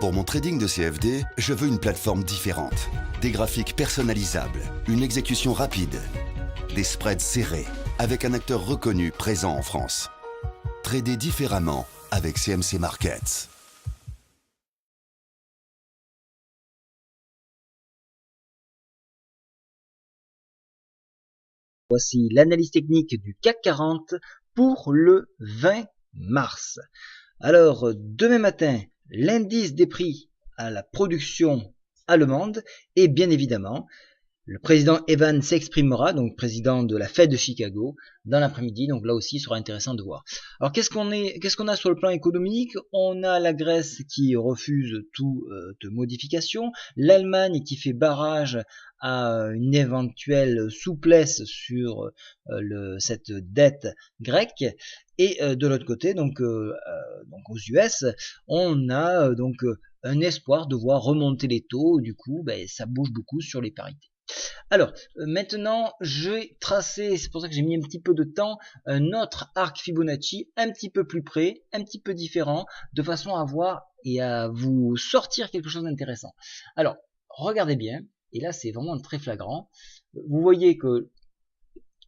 Pour mon trading de CFD, je veux une plateforme différente. Des graphiques personnalisables, une exécution rapide, des spreads serrés, avec un acteur reconnu présent en France. Trader différemment avec CMC Markets. Voici l'analyse technique du CAC 40 pour le 20 mars. Alors, demain matin, l'indice des prix à la production allemande et bien évidemment, le président Evans s'exprimera, donc président de la Fed de Chicago, dans l'après-midi. Donc là aussi, il sera intéressant de voir. Alors qu'est-ce qu'on a sur le plan économique? On a la Grèce qui refuse toute modification, l'Allemagne qui fait barrage à une éventuelle souplesse sur cette dette grecque. Et de l'autre côté, donc aux US, on a un espoir de voir remonter les taux. Du coup, ça bouge beaucoup sur les parités. Alors, maintenant, je vais tracer, c'est pour ça que j'ai mis un petit peu de temps, un autre arc Fibonacci un petit peu plus près, un petit peu différent, de façon à voir et à vous sortir quelque chose d'intéressant. Alors, regardez bien, et là c'est vraiment très flagrant. Vous voyez que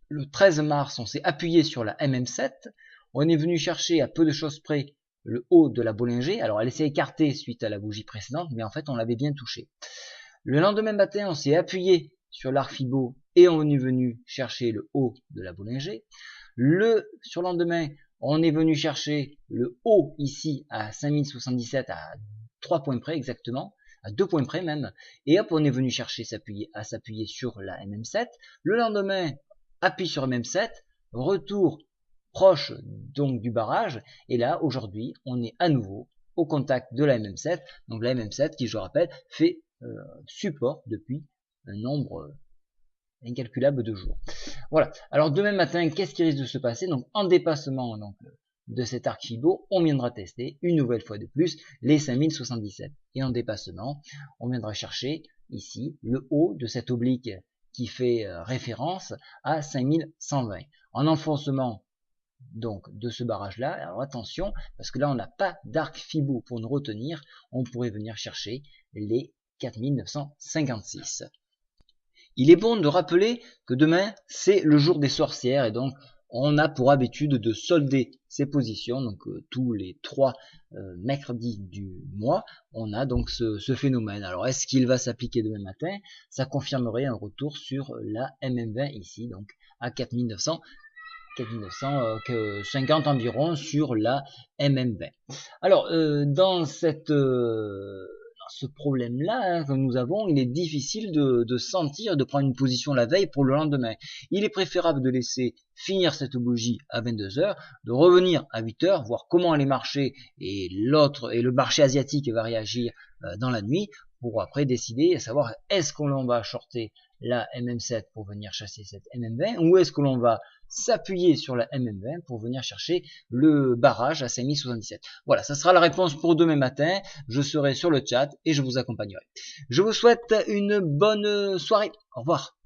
le 13 mars, on s'est appuyé sur la MM7, on est venu chercher à peu de choses près le haut de la Bollinger. Alors, elle s'est écartée suite à la bougie précédente, mais en fait, on l'avait bien touché. Le lendemain matin, on s'est appuyé sur l'arc Fibo et on est venu chercher le haut de la Bollinger. Le surlendemain, on est venu chercher le haut ici à 5077 à 3 points près exactement, à 2 points près même. Et hop, on est venu chercher à s'appuyer sur la MM7. Le lendemain, appui sur MM7, retour proche donc du barrage. Et là, aujourd'hui, on est à nouveau au contact de la MM7. Donc la MM7 qui, je rappelle, fait support depuis un nombre incalculable de jours. Voilà. Alors demain matin, qu'est-ce qui risque de se passer? Donc en dépassement de cet arc Fibo, on viendra tester une nouvelle fois de plus les 5077. Et en dépassement, on viendra chercher ici le haut de cette oblique qui fait référence à 5120. En enfoncement donc de ce barrage là, alors attention, parce que là on n'a pas d'arc Fibo pour nous retenir, on pourrait venir chercher les 4956. Il est bon de rappeler que demain c'est le jour des sorcières et donc on a pour habitude de solder ces positions, donc tous les 3 mercredis du mois, on a donc ce phénomène. Alors est-ce qu'il va s'appliquer demain matin? Ça confirmerait un retour sur la MM20 ici, donc à 4950 environ sur la MM20. Alors dans ce problème-là que nous avons, il est difficile de sentir, de prendre une position la veille pour le lendemain. Il est préférable de laisser finir cette bougie à 22h, de revenir à 8h, voir comment les marchés et le marché asiatique va réagir dans la nuit, pour après décider à savoir est-ce que l'on va shorter la MM7 pour venir chasser cette MM20 ou est-ce que l'on va s'appuyer sur la MM20 pour venir chercher le barrage à 5077. Voilà, ça sera la réponse pour demain matin. Je serai sur le chat et je vous accompagnerai. Je vous souhaite une bonne soirée. Au revoir.